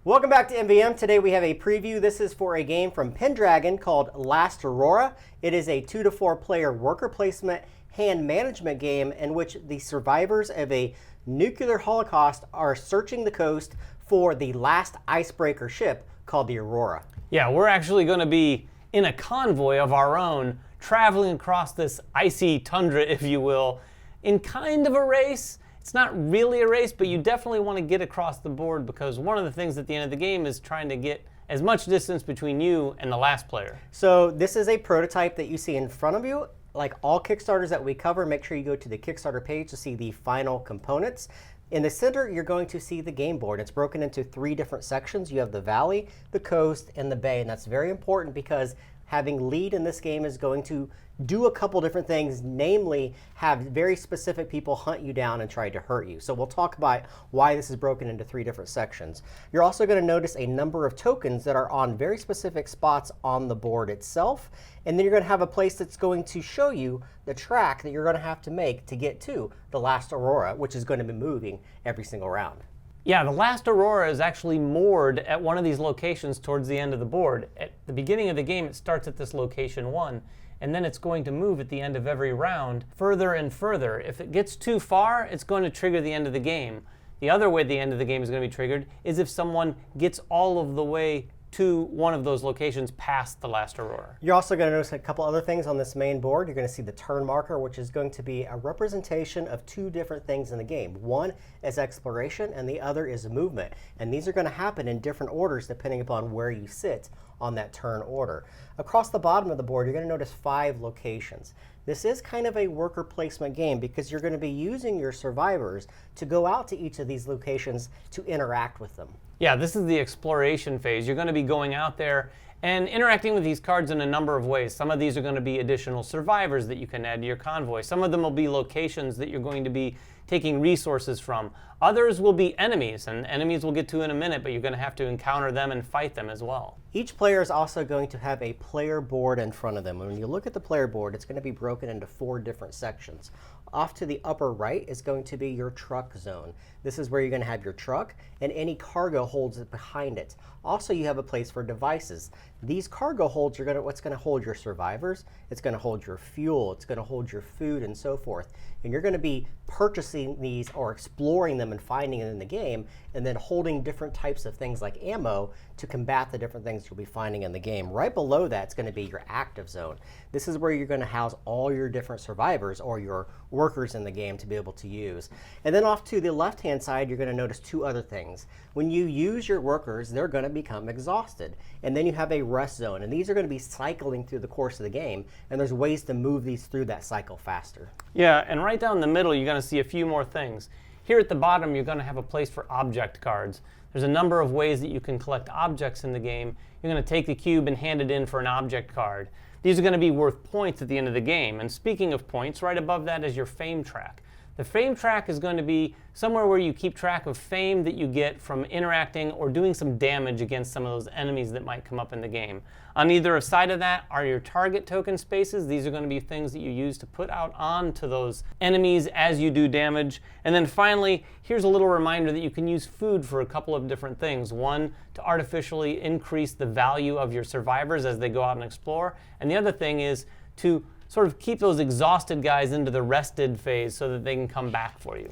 Welcome back to MVM. Today we have a preview. This is for a game from Pendragon called Last Aurora. It is a 2 to 4 player worker placement hand management game in which the survivors of a nuclear holocaust are searching the coast for the last icebreaker ship called the Aurora. Yeah, we're actually going to be in a convoy of our own, traveling across this icy tundra, if you will, in kind of a race. It's not really a race, but you definitely want to get across the board because one of the things at the end of the game is trying to get as much distance between you and the last player. So this is a prototype that you see in front of you. Like all Kickstarters that we cover, make sure you go to the Kickstarter page to see the final components. In the center, you're going to see the game board. It's broken into 3 different sections. You have the valley, the coast, and the bay, and that's very important because having lead in this game is going to do a couple different things, namely have very specific people hunt you down and try to hurt you. So we'll talk about why this is broken into 3 different sections. You're also going to notice a number of tokens that are on very specific spots on the board itself. And then you're going to have a place that's going to show you the track that you're going to have to make to get to the last Aurora, which is going to be moving every single round. Yeah, the last Aurora is actually moored at one of these locations towards the end of the board. At the beginning of the game, it starts at this location 1, and then it's going to move at the end of every round further and further. If it gets too far, it's going to trigger the end of the game. The other way the end of the game is going to be triggered is if someone gets all of the way to one of those locations past the last Aurora. You're also going to notice a couple other things on this main board. You're going to see the turn marker, which is going to be a representation of 2 different things in the game. One is exploration, and the other is movement. And these are going to happen in different orders depending upon where you sit on that turn order. Across the bottom of the board, you're going to notice 5 locations. This is kind of a worker placement game because you're going to be using your survivors to go out to each of these locations to interact with them. Yeah, this is the exploration phase. You're going to be going out there and interacting with these cards in a number of ways. Some of these are going to be additional survivors that you can add to your convoy. Some of them will be locations that you're going to be taking resources from. Others will be enemies, and enemies we'll get to in a minute, but you're going to have to encounter them and fight them as well. Each player is also going to have a player board in front of them. When you look at the player board, it's going to be broken into 4 different sections. Off to the upper right is going to be your truck zone. This is where you're going to have your truck and any cargo holds behind it. Also, you have a place for devices. These cargo holds are what's going to hold your survivors. It's going to hold your fuel. It's going to hold your food and so forth. And you're going to be purchasing these or exploring them and finding them in the game, and then holding different types of things like ammo to combat the different things you'll be finding in the game. Right below that is going to be your active zone. This is where you're going to house all your different survivors or your workers in the game to be able to use. And then off to the left-hand side, you're going to notice 2 other things. When you use your workers, they're going to become exhausted. And then you have a rest zone, and these are going to be cycling through the course of the game, and there's ways to move these through that cycle faster. Yeah, and right down the middle, you're going to see a few more things. Here at the bottom, you're going to have a place for object cards. There's a number of ways that you can collect objects in the game. You're going to take the cube and hand it in for an object card. These are going to be worth points at the end of the game. And speaking of points, right above that is your fame track. The fame track is going to be somewhere where you keep track of fame that you get from interacting or doing some damage against some of those enemies that might come up in the game. On either side of that are your target token spaces. These are going to be things that you use to put out onto those enemies as you do damage. And then finally, here's a little reminder that you can use food for a couple of different things. One, to artificially increase the value of your survivors as they go out and explore. And the other thing is to sort of keep those exhausted guys into the rested phase so that they can come back for you.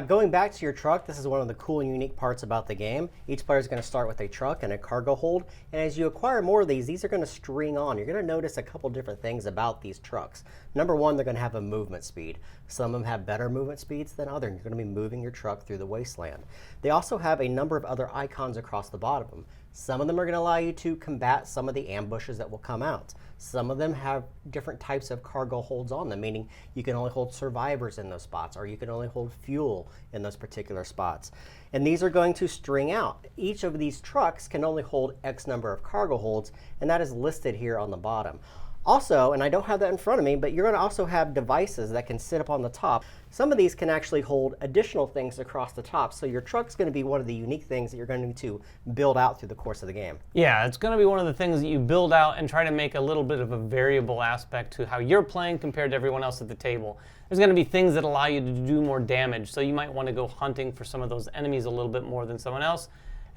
Going back to your truck, this is one of the cool and unique parts about the game. Each player is going to start with a truck and a cargo hold, and as you acquire more of these are going to string on. You're going to notice a couple different things about these trucks. Number one, they're going to have a movement speed. Some of them have better movement speeds than others. You're going to be moving your truck through the wasteland. They also have a number of other icons across the bottom of them. Some of them are going to allow you to combat some of the ambushes that will come out. Some of them have different types of cargo holds on them, meaning you can only hold survivors in those spots, or you can only hold fuel in those particular spots. And these are going to string out. Each of these trucks can only hold X number of cargo holds, and that is listed here on the bottom. Also, and I don't have that in front of me, but you're going to also have devices that can sit up on the top. Some of these can actually hold additional things across the top, so your truck's going to be one of the unique things that you're going to build out through the course of the game. Yeah, it's going to be one of the things that you build out and try to make a little bit of a variable aspect to how you're playing compared to everyone else at the table. There's going to be things that allow you to do more damage, so you might want to go hunting for some of those enemies a little bit more than someone else.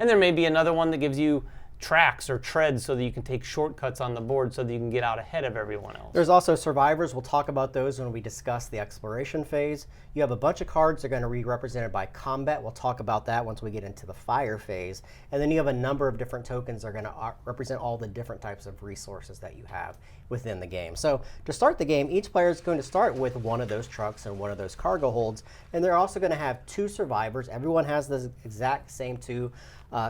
And there may be another one that gives you tracks or treads so that you can take shortcuts on the board so that you can get out ahead of everyone else. There's also survivors. We'll talk about those when we discuss the exploration phase. You have a bunch of cards that are going to be represented by combat. We'll talk about that once we get into the fire phase. And then you have a number of different tokens that are going to represent all the different types of resources that you have within the game. So to start the game, each player is going to start with one of those trucks and one of those cargo holds. And they're also going to have 2 survivors. Everyone has the exact same 2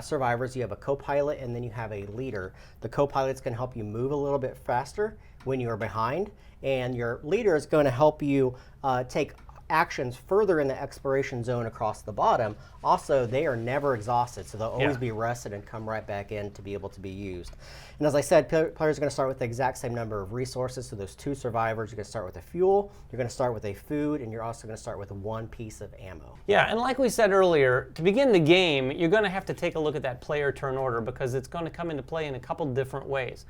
survivors. You have a co-pilot and then you have a leader. The co-pilot's going to help you move a little bit faster when you are behind, and your leader is going to help you take actions further in the exploration zone across the bottom. Also, they are never exhausted, so they'll always be rested and come right back in to be able to be used. And as I said, players are going to start with the exact same number of resources. So those 2 survivors, you're going to start with a fuel, you're going to start with a food, and you're also going to start with 1 piece of ammo. Yeah, and like we said earlier, to begin the game, you're going to have to take a look at that player turn order because it's going to come into play in a couple different ways.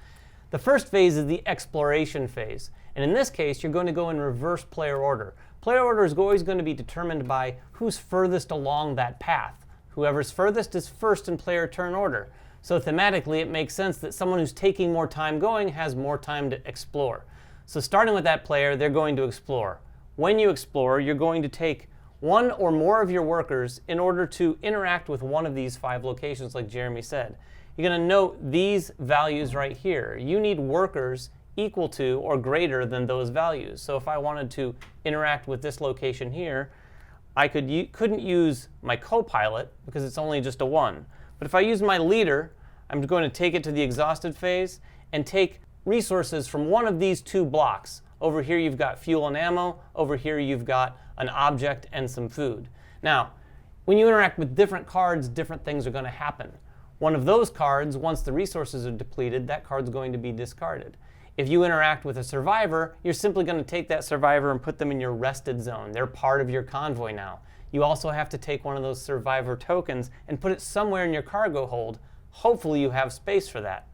The first phase is the exploration phase, and in this case, you're going to go in reverse player order. Player order is always going to be determined by who's furthest along that path. Whoever's furthest is first in player turn order. So thematically, it makes sense that someone who's taking more time going has more time to explore. So starting with that player, they're going to explore. When you explore, you're going to take 1 or more of your workers in order to interact with one of these 5 locations, like Jeremy said. You're going to note these values right here. You need workers equal to or greater than those values. So if I wanted to interact with this location here, I couldn't use my co-pilot because it's only just a 1. But if I use my leader, I'm going to take it to the exhausted phase and take resources from one of these 2 blocks. Over here you've got fuel and ammo, over here you've got an object and some food. Now, when you interact with different cards, different things are going to happen. One of those cards, once the resources are depleted, that card's going to be discarded. If you interact with a survivor, you're simply going to take that survivor and put them in your rested zone. They're part of your convoy now. You also have to take one of those survivor tokens and put it somewhere in your cargo hold. Hopefully you have space for that.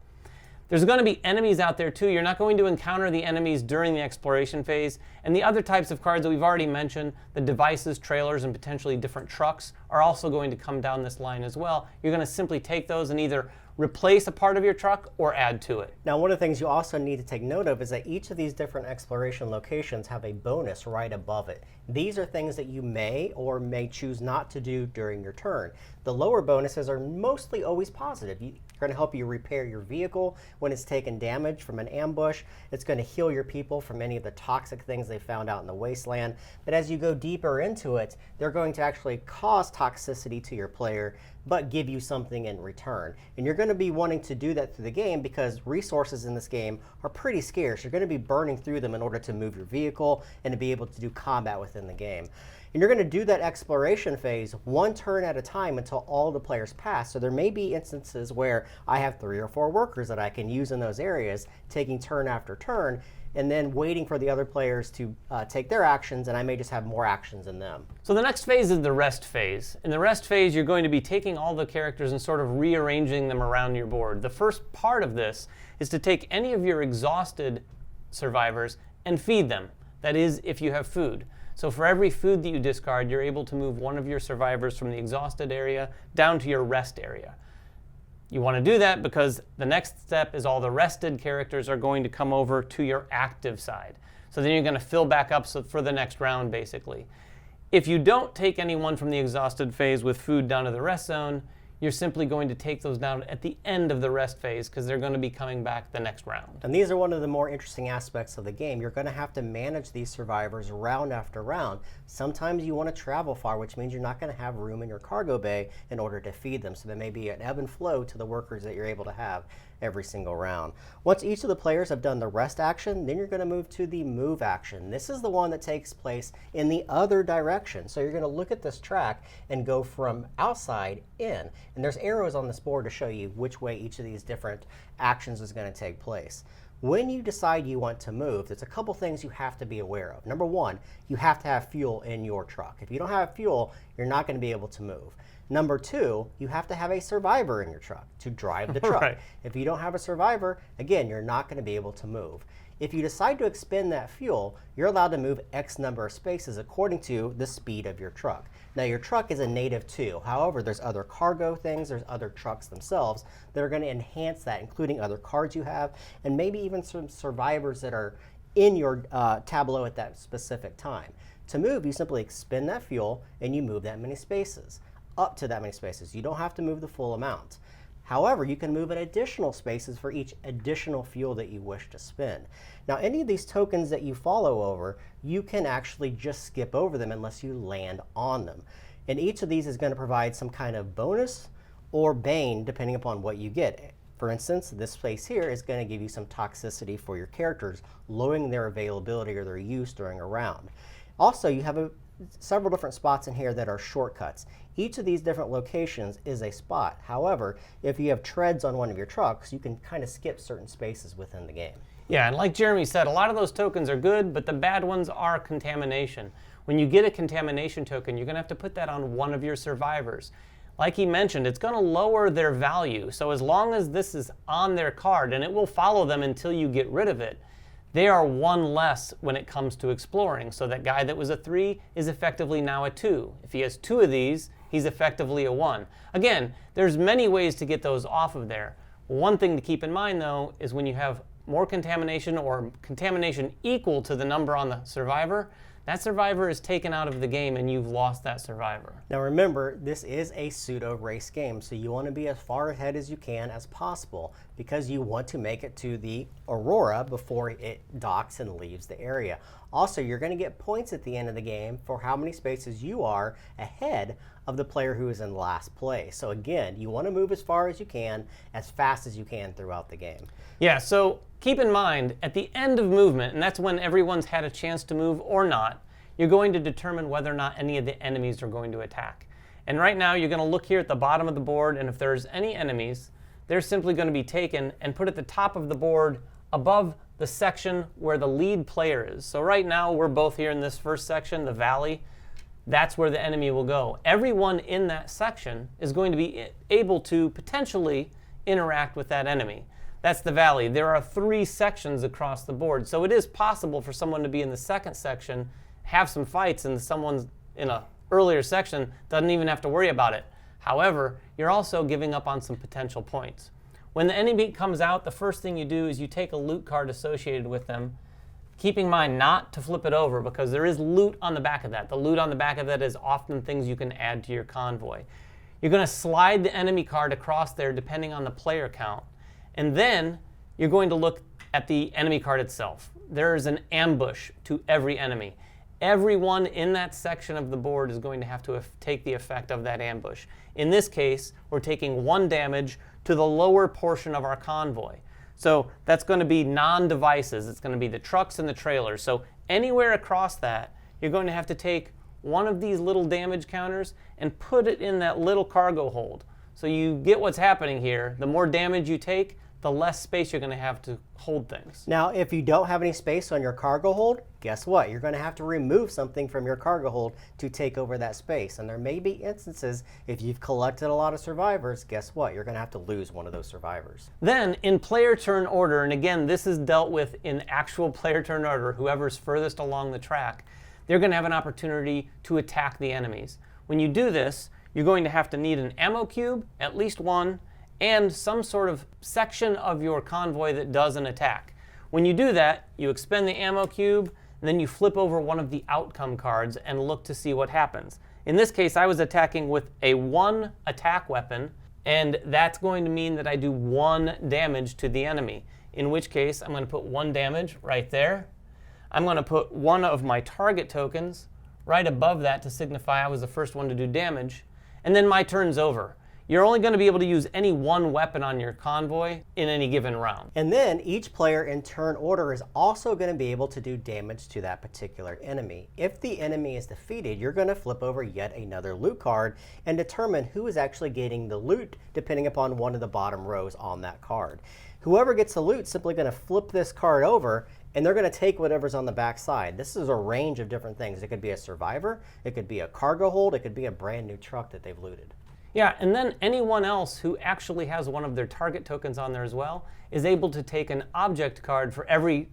There's going to be enemies out there too. You're not going to encounter the enemies during the exploration phase. And the other types of cards that we've already mentioned, the devices, trailers, and potentially different trucks, are also going to come down this line as well. You're going to simply take those and either replace a part of your truck or add to it. Now, one of the things you also need to take note of is that each of these different exploration locations have a bonus right above it. These are things that you may or may choose not to do during your turn. The lower bonuses are mostly always positive. They're going to help you repair your vehicle when it's taken damage from an ambush. It's going to heal your people from any of the toxic things they found out in the wasteland. But as you go deeper into it, they're going to actually cause toxicity to your player, but give you something in return. And you're going to be wanting to do that through the game because resources in this game are pretty scarce. You're going to be burning through them in order to move your vehicle and to be able to do combat within the game. And you're going to do that exploration phase 1 turn at a time until all the players pass. So there may be instances where I have 3 or 4 workers that I can use in those areas, taking turn after turn, and then waiting for the other players to take their actions, and I may just have more actions in them. So the next phase is the rest phase. In the rest phase, you're going to be taking all the characters and sort of rearranging them around your board. The first part of this is to take any of your exhausted survivors and feed them. That is, if you have food. So for every food that you discard, you're able to move one of your survivors from the exhausted area down to your rest area. You want to do that because the next step is all the rested characters are going to come over to your active side. So then you're going to fill back up for the next round, basically. If you don't take anyone from the exhausted phase with food down to the rest zone, you're simply going to take those down at the end of the rest phase because they're going to be coming back the next round. And these are one of the more interesting aspects of the game. You're going to have to manage these survivors round after round. Sometimes you want to travel far, which means you're not going to have room in your cargo bay in order to feed them. So there may be an ebb and flow to the workers that you're able to have every single round. Once each of the players have done the rest action, then you're going to move to the move action. This is the one that takes place in the other direction. So you're going to look at this track and go from outside in. And there's arrows on this board to show you which way each of these different actions is going to take place. When you decide you want to move, there's a couple things you have to be aware of. Number one, you have to have fuel in your truck. If you don't have fuel, you're not going to be able to move. Number two, you have to have a survivor in your truck to drive the truck. Right. If you don't have a survivor, again, you're not going to be able to move. If you decide to expend that fuel, you're allowed to move X number of spaces according to the speed of your truck. Now your truck is a native 2. However, there's other cargo things, there's other trucks themselves that are going to enhance that, including other cards you have, and maybe even some survivors that are in your tableau at that specific time. To move, you simply expend that fuel and you move that many spaces, up to that many spaces. You don't have to move the full amount. However, you can move in additional spaces for each additional fuel that you wish to spend. Now, any of these tokens that you follow over, you can actually just skip over them unless you land on them. And each of these is going to provide some kind of bonus or bane depending upon what you get. For instance, this space here is going to give you some toxicity for your characters, lowering their availability or their use during a round. Also, you have several different spots in here that are shortcuts. Each of these different locations is a spot. However, if you have treads on one of your trucks, you can kind of skip certain spaces within the game. Yeah, and like Jeremy said, a lot of those tokens are good, but the bad ones are contamination. When you get a contamination token, you're going to have to put that on one of your survivors. Like he mentioned, it's going to lower their value. So as long as this is on their card, and it will follow them until you get rid of it, they are one less when it comes to exploring. So that guy that was a 3 is effectively now a 2. If he has 2 of these, he's effectively a 1. Again, there's many ways to get those off of there. One thing to keep in mind, though, is when you have more contamination or contamination equal to the number on the survivor, that survivor is taken out of the game and you've lost that survivor. Now remember, this is a pseudo race game, so you want to be as far ahead as you can as possible because you want to make it to the Aurora before it docks and leaves the area. Also, you're going to get points at the end of the game for how many spaces you are ahead of the player who is in last place. So again, you want to move as far as you can, as fast as you can throughout the game. Yeah, so keep in mind, at the end of movement, and that's when everyone's had a chance to move or not, you're going to determine whether or not any of the enemies are going to attack. And right now, you're going to look here at the bottom of the board, and if there's any enemies, they're simply going to be taken and put at the top of the board above the section where the lead player is. So right now, we're both here in this first section, the valley. That's where the enemy will go. Everyone in that section is going to be able to potentially interact with that enemy. That's the valley. There are 3 sections across the board. So it is possible for someone to be in the second section, have some fights, and someone in an earlier section doesn't even have to worry about it. However, you're also giving up on some potential points. When the enemy comes out, the first thing you do is you take a loot card associated with them, keeping in mind not to flip it over because there is loot on the back of that. The loot on the back of that is often things you can add to your convoy. You're going to slide the enemy card across there depending on the player count. And then you're going to look at the enemy card itself. There is an ambush to every enemy. Everyone in that section of the board is going to have to take the effect of that ambush. In this case, we're taking 1 damage to the lower portion of our convoy. So that's going to be non-devices. It's going to be the trucks and the trailers. So anywhere across that, you're going to have to take one of these little damage counters and put it in that little cargo hold. So you get what's happening here. The more damage you take, the less space you're going to have to hold things. Now, if you don't have any space on your cargo hold, guess what? You're going to have to remove something from your cargo hold to take over that space. And there may be instances, if you've collected a lot of survivors, guess what? You're going to have to lose one of those survivors. Then, in player turn order, and again, this is dealt with in actual player turn order, whoever's furthest along the track, they're going to have an opportunity to attack the enemies. When you do this, you're going to have to need an ammo cube, at least 1, and some sort of section of your convoy that does an attack. When you do that, you expend the ammo cube, and then you flip over one of the outcome cards and look to see what happens. In this case, I was attacking with a 1 attack weapon, and that's going to mean that I do 1 damage to the enemy, in which case I'm going to put 1 damage right there. I'm going to put one of my target tokens right above that to signify I was the first one to do damage, and then my turn's over. You're only going to be able to use any 1 weapon on your convoy in any given round. And then each player in turn order is also going to be able to do damage to that particular enemy. If the enemy is defeated, you're going to flip over yet another loot card and determine who is actually getting the loot depending upon one of the bottom rows on that card. Whoever gets the loot is simply going to flip this card over and they're going to take whatever's on the back side. This is a range of different things. It could be a survivor, it could be a cargo hold, it could be a brand new truck that they've looted. Yeah, and then anyone else who actually has one of their target tokens on there as well is able to take an object card for every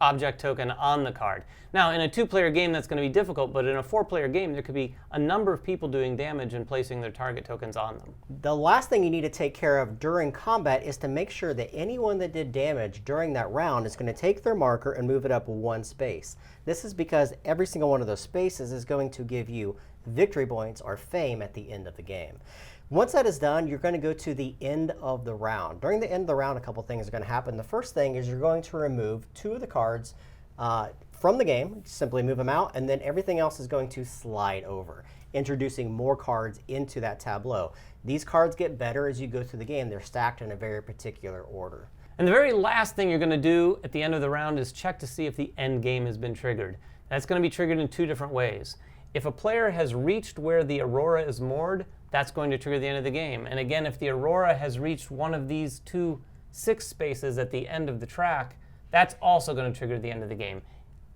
object token on the card. Now, in a 2-player game, that's going to be difficult, but in a 4-player game, there could be a number of people doing damage and placing their target tokens on them. The last thing you need to take care of during combat is to make sure that anyone that did damage during that round is going to take their marker and move it up 1 space. This is because every single one of those spaces is going to give you victory points or fame at the end of the game. Once that is done, you're going to go to the end of the round. During the end of the round, a couple things are going to happen. The first thing is you're going to remove 2 of the cards from the game, simply move them out, and then everything else is going to slide over, introducing more cards into that tableau. These cards get better as you go through the game. They're stacked in a very particular order. And the very last thing you're going to do at the end of the round is check to see if the end game has been triggered. That's going to be triggered in 2 different ways. If a player has reached where the Aurora is moored, that's going to trigger the end of the game. And again, if the Aurora has reached one of these 2 6 spaces at the end of the track, that's also going to trigger the end of the game.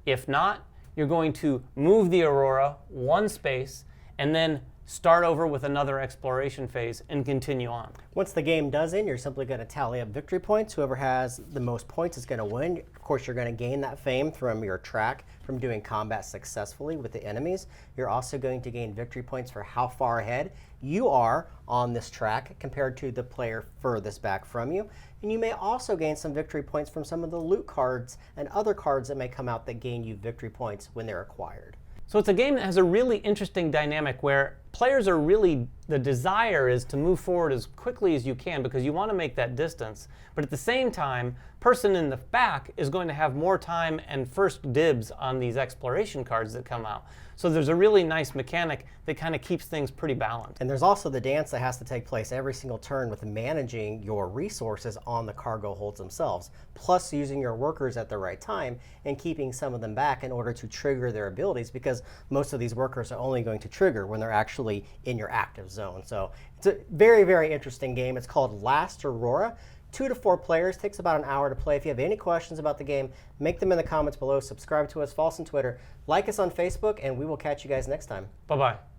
If not, you're going to move the Aurora 1 space and then start over with another exploration phase and continue on. Once the game does end, you're simply going to tally up victory points. Whoever has the most points is going to win. Of course, you're going to gain that fame from your track from doing combat successfully with the enemies. You're also going to gain victory points for how far ahead you are on this track compared to the player furthest back from you. And you may also gain some victory points from some of the loot cards and other cards that may come out that gain you victory points when they're acquired. So it's a game that has a really interesting dynamic where players are really, the desire is to move forward as quickly as you can because you want to make that distance. But at the same time, person in the back is going to have more time and first dibs on these exploration cards that come out. So there's a really nice mechanic that kind of keeps things pretty balanced. And there's also the dance that has to take place every single turn with managing your resources on the cargo holds themselves, plus using your workers at the right time and keeping some of them back in order to trigger their abilities, because most of these workers are only going to trigger when they're actually in your active zone. So it's a very, very interesting game. It's called Last Aurora. 2 to 4 players, takes about an hour to play. If you have any questions about the game, make them in the comments below. Subscribe to us, follow us on Twitter, like us on Facebook, and we will catch you guys next time. Bye-bye.